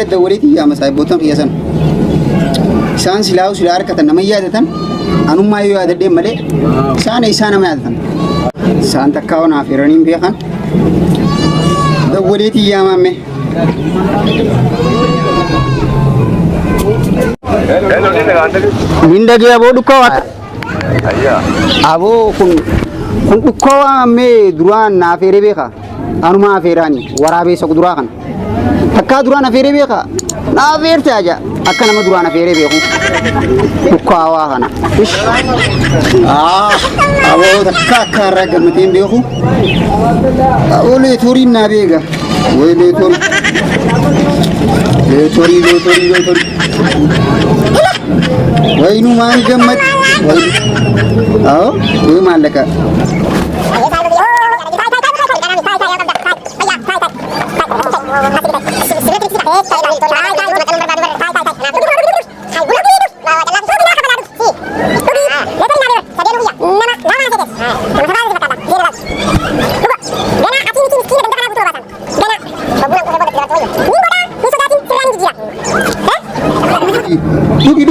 irra dawwaleetii yaa masaayiboota qiyyasan isaan silaa harkatan nama yaadatan anummaa yoo yaadadhee malee isaan nama yaadatan isaan takkaa wanaaf hiraniin beekan dawwaleetii yaa maamme Minda dia bawa duka wat. Abo kun duka me duran na fere beka. Anu ma ferani warabe sok durakan. Takka duran na fere beka. Na ferte aja. Akka nama duran na fere beku. Duka wa kana. Abo takka kara gamatin beku. Ole turin na bega. Ole tur. Le tori. Wainu main gamat. Oh, itu malaka.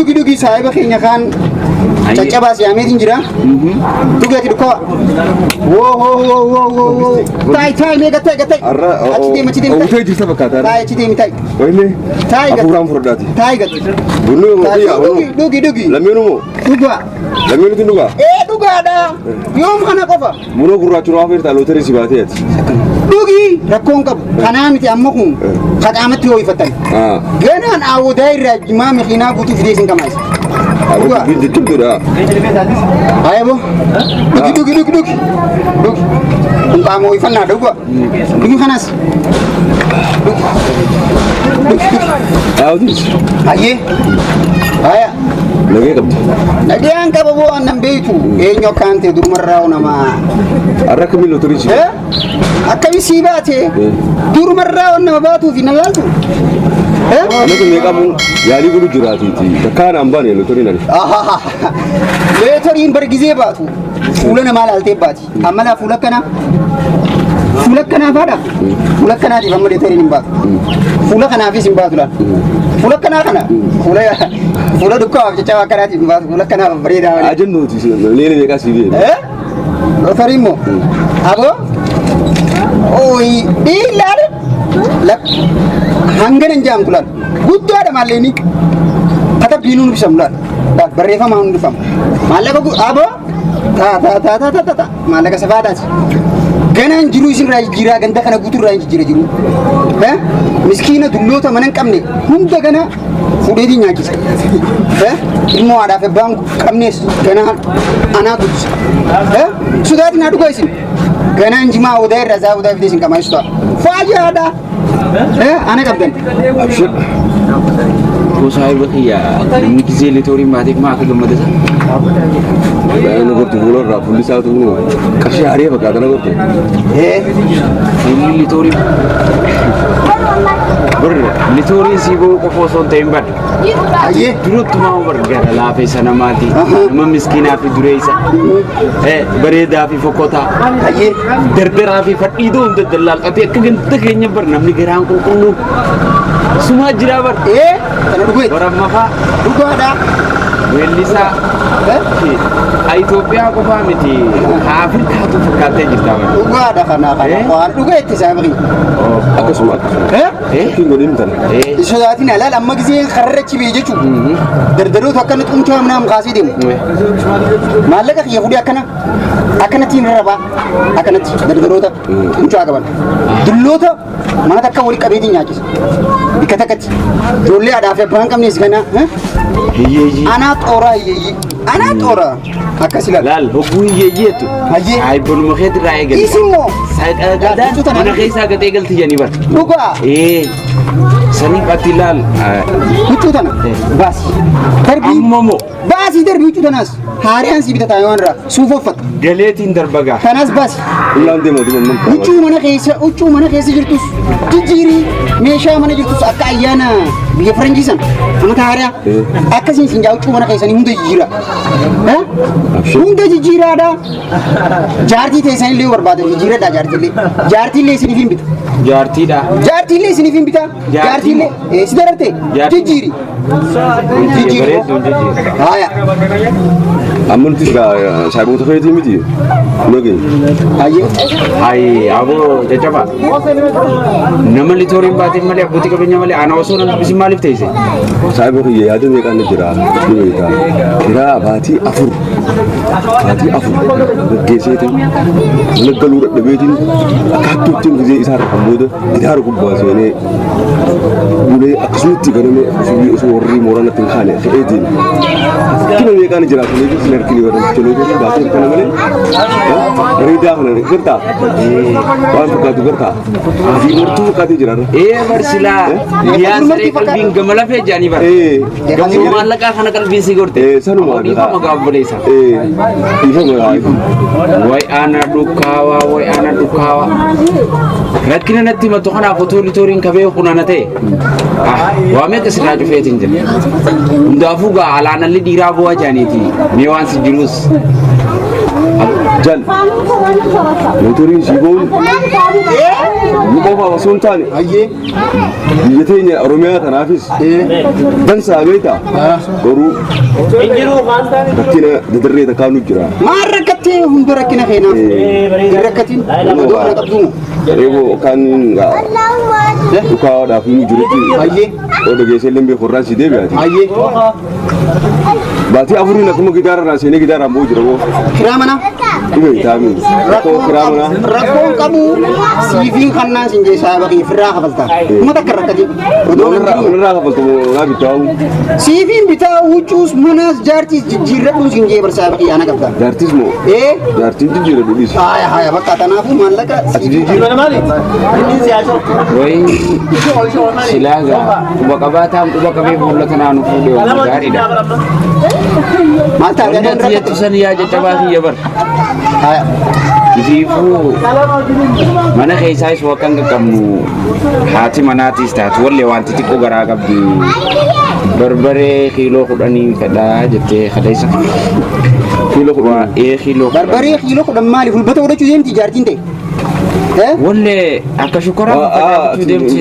Dugi saya bakhinya kan caca si Amit injira. Dugi ati duko. Wow. Tai me gatai. Maciti. Oh, itu jadi apa kata? Tai citi mitai. Oh ini. Tai gat. Aku orang furdati. Tai gat. Bunu ya. Dugi. Laminu. Duga. Laminu tu duga. Duga ada. Yom kana kofa. Bunu gurra chura afir ta loteri sibati ati. Dugi rakon kab kana miti ammakum. Qad amati ho ifatan. Ganan awu daira imam khina butu fidesin kamais. Aku gitu dah. Ayo bu. Dugi. Kamu ifan ada gua. Dugi khanas. Dugi. Aya. Lagi kam. Lagi ang kababu anam beitu. Enyo kante durmarrao nama. Arra kami loteri sih. Akabi sibate. Durmarrao nama batu finalaltu. Ane tu mereka pun yali guru jurati ti. Takkan amban ya loteri nari. Loteri in bergize batu. Fulan nama lalte bati. Amala fulakana. Fulakana pada. Fulakana di kamar loteri nimba. Fulakana habis nimba tulan. Fulakana kana. Fula duka caca kana di nimba. Fulakana berida. Ajen tu sih. Lele mereka sih. Loteri mo. Abo. Oi, dilar. Lak. Hanggan jam tulan. Gudu ada maleni. Kata binun bisa mulan. Dak berefa maun dufam. Malaka gu abo. Ta. Malaka sabadat. Ganan jiru isin rai jira ganda kana gutur rai jira jiru. Miskina dullo ta manan kamne. Hunda gana fudedi nyaki. Ilmu ada fe bang kamne gana ana dus. Sudah na duga isin. Ganan jima udai raza udai fidesin kama isto. Faja ada. Aneh kapten. Absyir. Usai bakia, ini kizeli tori mati mak ke gemada sah. Bayar nomor tu bulan rapun di satu tu. Kasih hari apa kata nomor tu? Ini litori. Litori sih bu kokoson tempat. Aye. Dulu tu mau bergara lafi sana mati. Nama miskin afi dureisa. Bereda afi fokota. Aye. Derder afi fat itu untuk delal. Tapi kegentengnya bernam di gerang kunu. Semua jirabar. Kana duit. Orang maha. Duga ada. Welisa. Ethiopia ko pamiti. Afrika tu fakate jirta. Duga ada kana. Duga itu saya beri. Aku semua. Tinggal di mana? Isodaatiin alaal amma gisee kharrachi beejechu. Dardaroo takkan tumtu amna am qaasidim. Maallaqa yahudi akkanatti raba akkanatti dardaroo ta tumtu agaban. Dulloota mana takka wali qabeeti nyaachisa. Bika takkatti. Ijoollee adaafe abbaan qabnes kana. Ana xoora. Akkasila. Laal hogguu hiyyeeyyeetu. Ay bonuma keetti irraa eegalte. Isimmoo. Saaqadaan mana keessaa gad eegalte janii bar. Dhugaa. Sanii qatti laal. Huccuu tana. Baasi. Ammamoo. Baasii darbii huccuu tanas. Haariyaan si bitataa yoo irraa suufoffata. Galeetiin darbagaa. Kanas baasi. Ulaan deemu deemu. Huccuu mana keessa jirtus jijjiirii meeshaa mana jirtus akka ayyaana biyya faranjiisan amata haariyaa akkasiin sinjaa huccuu mana keessanii hunda jijjiira. Hunda jijjiiraadha. Jaartii teessan illee barbaada jijjiiradha jaartii illee isiniif hin bita. Jaartiidha. Jaartii illee isiniif hin bita. Jaartii illee si dararte jijjiiri. Jijjiiri. Haya. Amanti sababoota feetii miti. Nogee. Hayi aboo jajjaba. Nama litoriin baatee malee abbootii qabeenya malee ana osoo nan dubbisi maaliif teesse? Sababii kiyya yaada meeqaan jira ni beektaa. Kiraa baatii afur geesseetiin naggaluu dadhabeetiin akkaattuutiin gizee isaa kan booda gitaara gubbaa seenee ulee akkasumatti ganame osoo warri mooranatti hin kaane fe'eetiin kima meeqaan jira kunis sin harkini warra jecholoota baatee kana malee bareedaa kana gartaa waan fakkaatu gartaa fi murtuu fakkaatee jira barsilaa yaasaree qalbiin gamala fee jaanii bara gamoo maallaqaa kana qalbiin si gorte sanuma dhiifama gaabboleessa dhiifama way ana dukkaawaa rakkina natti himattu kanaaf otoo litoriin kabee kunana ta'e waa meeqa sirraa cufeetiin jira hundaafuu gaa alaanalli dhiiraa bu'aa jaaniiti mee waan si jirus Jal, motoriin siiboon ni qofa osoo hin taane biyya teenya Oromiyaa kanaafis dansaa beektaa garuu rakkina dadarree takkaa nu jira. Maal rakkattee hunda rakkina keenaaf hin rakkatin odoo ana qabdumu. Reeboo kan dhukaadhaaf nu jirutti odoo geessee illee beekorraan si deebi'aati. Baatii afuriin akkuma gitaarraa seenee gitaarraan boo'u jira boo. Kiraa mana. Rakkoon qabu siifiin kannaan sin jeessaa bakii firraa kafaltaa. Kuma takka rakkate. Irraa kafaltu naa bitaa'u. Siifiin bitaa huccuus manas jaartiis jijjiirradhuun sin jee barsaa bakii ana qabda. Jaartiis moo? Jaartiin jijjiirradhu dhiis. Haya bakka kanaafuu maallaqa. Ati jijjiirradhu maali? Wayi silaagaa quba qabaataan quba qabee fuula kanaa nu fuudhee waan gaariidha. Maal taatee Wanti yattu san yaa jajjabaa kiyya bar. Haya. Isiifuu mana keessaayis wakka hin qaqqabnu haati manaatiis taatu wallee wanti xiqqoo garaa qabdi. Barbaree kiiloo 10 fedhaa jettee kaleessa. Kiiloo 10. Kiiloo. Barbaree kiiloo 10 maaliif ulbata godhachuu deemti jaartiin ta'e? Wallee akka shukkara godhachuu deemti.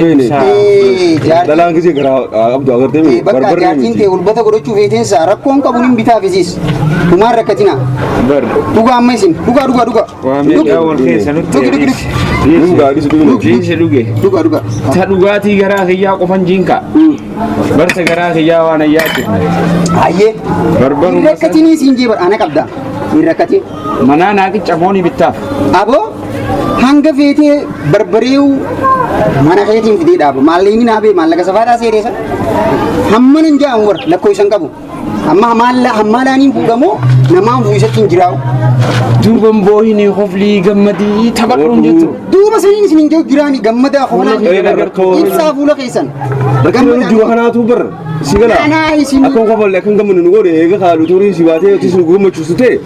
Dalaan gisee garaa qabdu agartee mi? Bakka jaartiin ta'e ulbata godhachuu feeteensa rakkoon qabu hin bitaafisiis. Kumaan rakkatina. Dhugaa amma isin dhugaa. Waa meeqaa wal keessa nutti dhugaa. Ta dhugaatii garaa kiyyaa qofan jiinka. Barsa garaa kiyyaa waan ayyaatti. Hayyee. Barbaruu rakkatinii siin jee ana qabda. Hin rakkatin. Manaa naaqicha mooni bittaaf. Aboo hanga feetee barbareewu mana keetiin fidee dhaabu maalleeni naabee maallaqa safaadhaa seereessa. Hamma nan ja'amu warra lakkoo isan qabu. Amma hammaalaaniin fuudhamoo namaan fuudhisatti hin jiraa'u. Duuban boohinii hoflii gammadii taphadhuun jettu. Duuba saniin isin hin jiru jiraanii gammadaa hofnaan ibsaa fuula keessan. Duuba kanaatu barra. Sigala. Akkam qofalle akkam gammannu nu godhe eega haalu turii si baatee yotis nu gammachiisu ta'e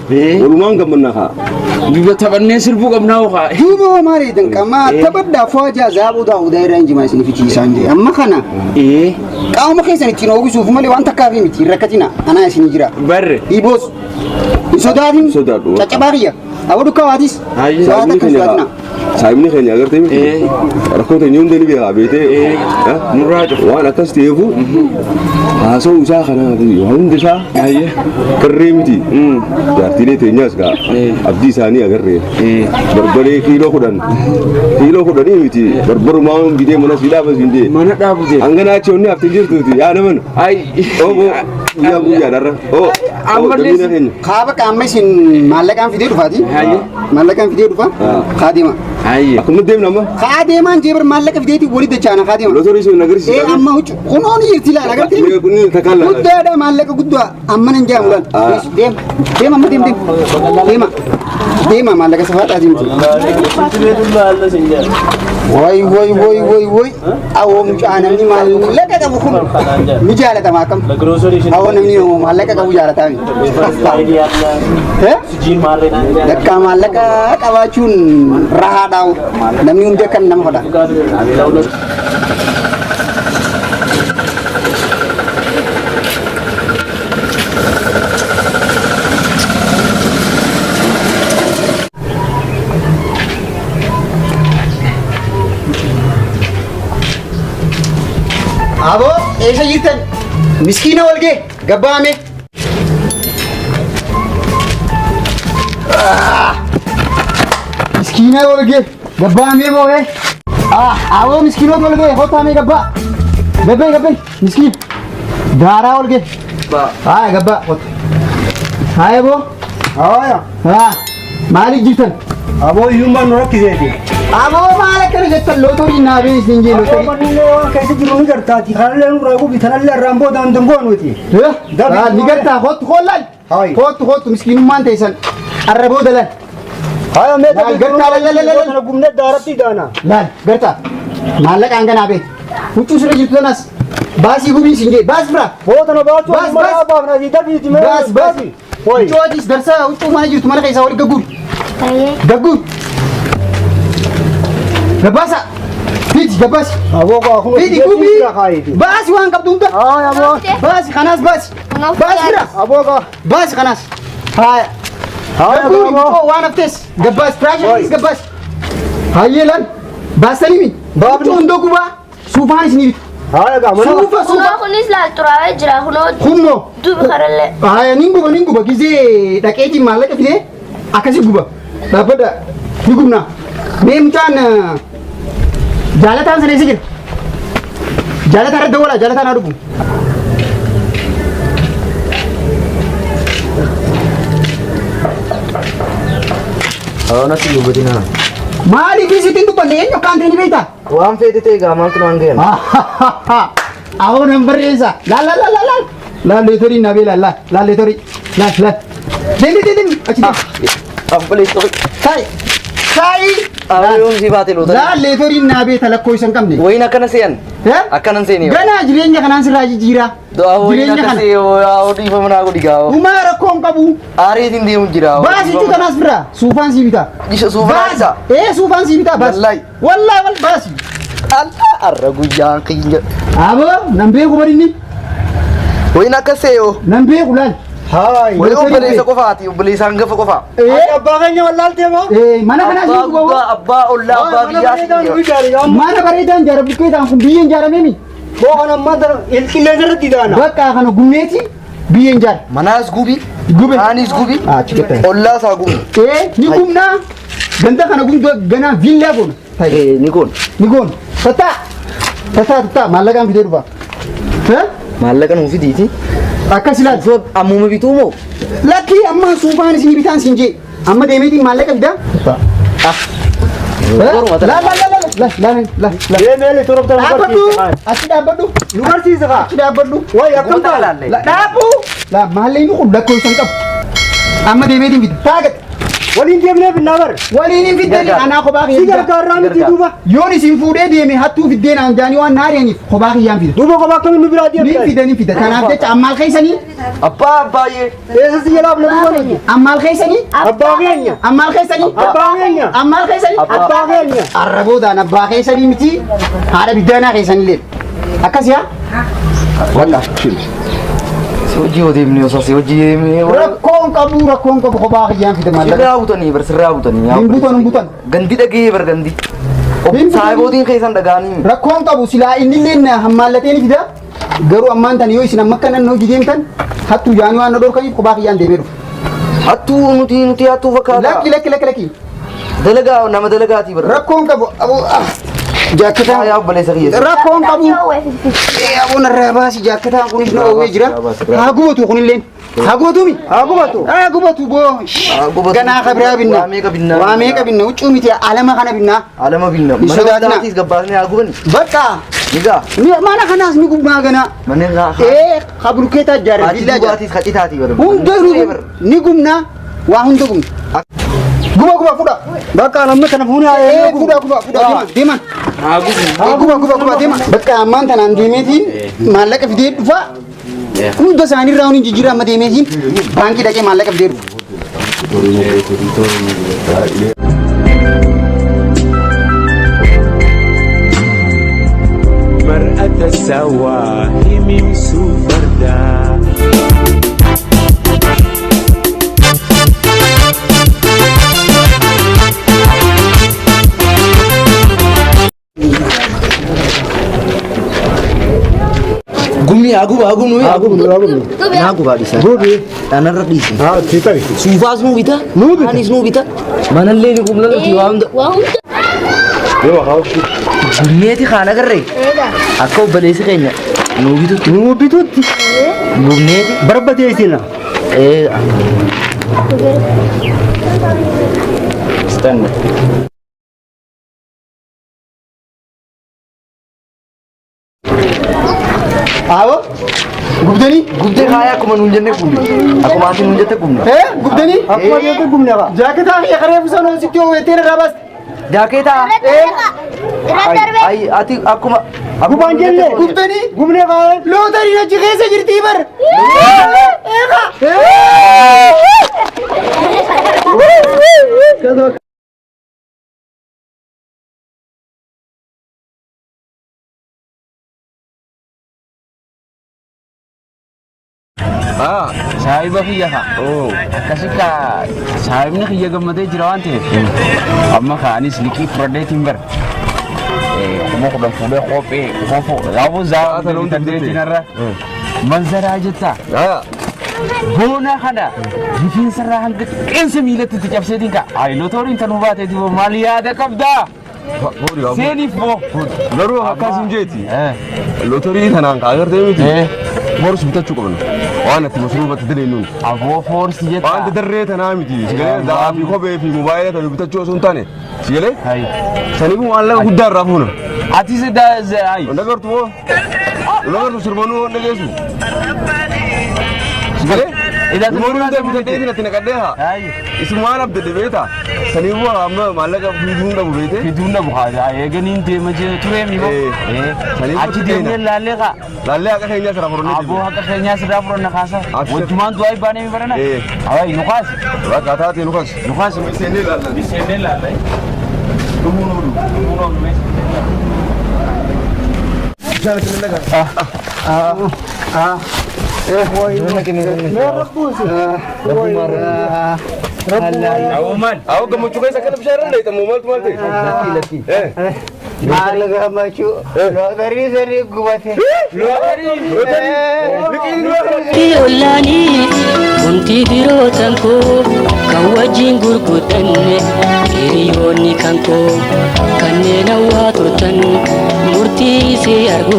walumaan gammanna haa. Duuba taphannee sirbuu qabnaa ho'aa. Duuba maali danqamaa taphaddaa foojaa zaabuu taa'u daa'irraa injimaa isin fichiisaan jee amma kana. Qaama keessan ittiin oogisuuf malee waan takkaaf miti rakkatina anaa isin jira. Barre. Dhiiboos. Sodaatiin. Caccabaa kiyya. Aboo dukkawaatis. Sodaata kan sodaatina. Saayimni keenya agartee miti rakkoo teenya hundi ni beekaa beetee waan akkas ta'eefu haasa'u isaa kanaati waan hundi isaa qarree miti jaartiilee teenyaas gaa abdii isaanii agarree barbaree kiiloo 10 miti barbarumaa bidee mana si dhaabas hindee mana dhaabute hanganaa achi haftiin jirtuuti yaa naman guyyaa dharra kaaba qaama isin maallaqaan fidee dhufaati maallaqaan fidee dhufa kaadima akkuma deemna amma kaadeemaan jeebar maallaqa fideeti wali dachaana kaadeema lotorii sun agarsiisa amma huccu kunoon jirti laala agartee guddaadha maallaqa guddaa amma nan jaamu laal deema amma deema maallaqa safaadhaa deemti way awoo mucaa namni maallaqa qabu kun ni jaallatama akkam awoo namni maallaqa qabu jaalataa dakka maallaqa qabaachuun rahaadhaa namni hundi akkan nama fedha. jitan miskiina walgee gabbaame miskiina walgee gabbaame moo'ee awoo miskiinota walgee hotaame gabbaa gabbee miskiin daaraa walgee haa gabbaa hota haa boo haa maaliif jirtan Abo yumban no rakkiseeti. aboo maal akkana jettan lootorii naabee isin jee Abo lootorii manni keessa jiru ni gartaati. Haallee nu raagu bitanallee ramboo dandangoon nuti. ni gartaa hottu hollal Hai. hottu miskiinummaan teessan arraboo dalan Haya mee Laal gartaa lalalala. gumne daaratti daana. laal gartaa maallaqa hanganaa bee huccuu sirra jirtu sanas baasii gubii isin jee baas bira Boota na baachuu Bas, mala bas. abaaf na diida biiti mee. baas Hoi. huccootis darsaa huccuu mana jirtu mana keessaa wal gagguur gabbaasa fiiti gabbaasi Abo ko kun fiiti gubii baasi waan qabdu hunda Haya abo. baasi kanaas baasi baasi bira Abo ko. baasi kanaas haya Haya gagguur abo. waan haftees gabbaas firaashis gabbaas hayyeelan baasanii Baafni. huccuu hundoo gubaa suufaan isinii bitu Haya ga mana. suufa Kunoo kunis laal xuraawee jira. Kunoo humnoo duuba karallee. haya nin guba gizee dhaqeetiin maallaqa fidee akkasi guba dhaabbadha ni gubna mee mucaan jaalataan sana eessa jira jaalataan irra dawwalaa jaalataan haa dhufu Natti dubbadina. maaliif isitiin dubbanne eenyu akkaan ta'e ni beektaa Waan feete ta'e maaltu naan ga'e? ahoo nan barreessa laal leetorii naabee laal leetorii laal deemi achi Abboleessa saayii Abboleessa si baate loota. laal leetorii naabee talakkoo isa hin qabne Wayin akkana se'an. Akkanan seeni. ganaa jireenya kanaan sirraa jijjiiraa Do'a wayin jireenya akka kana se'oo dhiifama naa godhi gaa'oo. umaa rakkoo hin qabu Aariitiin deemu jira. baasichuu kanaas biraa suufaan sii bitaa Suufaan isa. suufaan sii bitaa baasi Wallahi. wal baasi Allah arra guyyaa kiyya. aboo nan beeku barinni Wayin akka se'oo. nan beeku laal Hai. Wayin obboleessa qofaati. Obboleessa hangafa qofa. Abbaa keenya wallaaltee moo? mana kanaa Abbaa sii guddaa, duba abbaa ollaa, abbaa biyyaa. mana bareedaan jaara bukkeetaan kun biyyeen jaaramemi Boo kana amma qilleensa irratti daana. bakka kana gumneeti biyyeen jaara Manaas gubi. Gube. Aanis gubi. achi gatta Ollaa isaa gubi. ni gumnaa ganda kana gumdoo ganaa villaa goona ta'i Ni kun. ni goona tataa maallaqaan fidee dhufa Maallaqa nuuf fidiiti. akkas ilaal Ammuma bituu moo? lakkii amma suufaan isin bitaan siin jee amma deemeetiin maallaqa fidaa la Deemee torop torop dhaabbadhu barsiisa. achi dhaabbadhu Nu barsiisa kaa. achi dhaabbadhu Wayi akkam taala. Laallee. dhaabu maalleen kun lakkoo isan qabu amma deemeetiin fida taagat Waliin deemnee binnaa bar. waliin hin fiddeen anaa kophaa Si kiyyaa gargaaraa miti duuba. yoon isin fuudhee deeme hattuu fiddeen aan jaanii waan naari'aniif kophaa kiyyaan fida Duuba kophaa akkamiin nu biraa ni deemnee. fidanii fida kanaaf jecha ammaal keessanii Abbaa baay'ee. Eessa si jalaa bula duuba. ammaal keessanii Abbaa keenya. ammaal keessanii Abbaa keenya. ammaal keessanii Abbaa keenya. arraboodhaan abbaa keessanii miti haadha biddaanaa keessanii leen akkas yaa Si hojii yoo deemnee osoo si hojii deemnee. rakkoon qabu kophaa kiyyaan fida maallaqa Sirraa butanii bar sirraa butanii. hin butan Gandi dhagee bar gandi. Saayibootiin keessan dhagaanii. rakkoon qabu silaa inni illee hammaallatee ni fida garuu ammaan tan yoo isin amma akka nan hojii deemtan hattuu jaanii waan na dhorkaniif kophaa kiyyaan deemee dhufu Hattuu nuti hattuu fakkaata. lakki Dalagaa nama dalagaatii bar. rakkoon qabu jaakkataan Yaa obboleessa kiyya. rakkoon qabu Yoo weefifti. aboon irraa baasi jaakkataan kunis na oowwee jira haa gubatu kunilleen haa gubatumi haa gubatu boo gubatu. ganaa kabiraa binna Waa meeqa binnaa? waa meeqa binna huccuu miti alama kana binnaa Alama binna. Ni Mana sodaatina. hundaatiis gabbaasnee haa gubani. bakka Nigaa. mana kanaas ni gubnaa ganaa Manneen haa. kabulkeetaa jaare Haati villaa jaare dubaatiis hacitaatii bar. hunda ni gubnaa waa hunda gubna guba fudha Bakka namni kana fuunaa fudha deeman guba deeman bakka ammaan tanaan deemeetiin maallaqa fidee dhufa hunda isaanii irraa hin jijjiirra amma deemeetiin baankii dhaqee maallaqa fidee dhufa مرأة السواهم مسوفردا Gumii Aku nu. Aku ba disa. Gobi. Tanar disa. Kita. Sufas nu bita. Anis nu bita. Mana le ni kumla ti wamda. Yo kau. Meti khana garre. Aku balesi kenya. Nu bitu. Nu bitut. Nu neti. Barbate isina. Stand. आओ गुब्दनी Gubde khaya aku menunjane kumni. Aku masih nunjate kumna. गुब्दनी Aku aja ke gumne ka. जाके था ये करे फुसन हो सिक्यों हुए तेरे राबस Jaketa. Radarbe. Ai ati aku Aku panggil le. गुब्दनी Gumne ka. लो उधर ये जगह से गिरती पर Saahiba kiyya ka. Akkasi ka saahibni kiyya gammadee jira waan ta'eef. Amma kaanis liqii fudhadhee timber. Kuma kudhan fuudhee kophee kofoo yaabuu zaa'aa ta'uu dandeettiinarra. Manzaraa jetta. Boona kana rifeensarraa hanga qeensa miilatti itti cabseetiin ka. Lootoriin tanuu baatee diboo maal yaada qabdaa? Seeniif moo? Garuu akkasum jeeti. Lotorii tanaan ka agartee miti. Boorsi bitachuu qabna. Waan ati masruufatti daleenuun. Aboo foorsi jetta. Waan dadarree tanaa miti. Sigalee daa'aa fi kophee fi moobaayila tanu bitachuu osoo hin taane. Sigalee sanii kun waan lafa guddaa irraa fuuna. Ati sidaa ayi. Nagartu moo? Nagartu sirbanuu dhageessu. Sigalee? Namoonni hundi bitatee ati naqadhee haa. Isumaan abdadde beeta. Sanii kun amma maallaqa fiduun dhabu beete. Fiduun dhabu haa eeganiin deema turee mi moo? Achi deemnee laallee kaa. Laallee akka keenyaa sirraa furannee Aboo akka keenyaa sirraa furanna kaasa. Wajjumaan du'aa baanee mi barana? Awaayi nu kaasi. Bakka taatee nu kaasi. Nu kaasi. Biseenee laalla. Biseenee laalla. Dhumuu nu dhumuu. Dhumuu nu dhumee. Aku gammachuu keessa kana bishaan irra leetamu maaltu maal ta'e? मार लगा मचू लोटरी से नहीं गुबाते Olani kunti birotan ko kawajin gurgudanne hiriyoni kanko kanneen hawwaatotan murtii si argu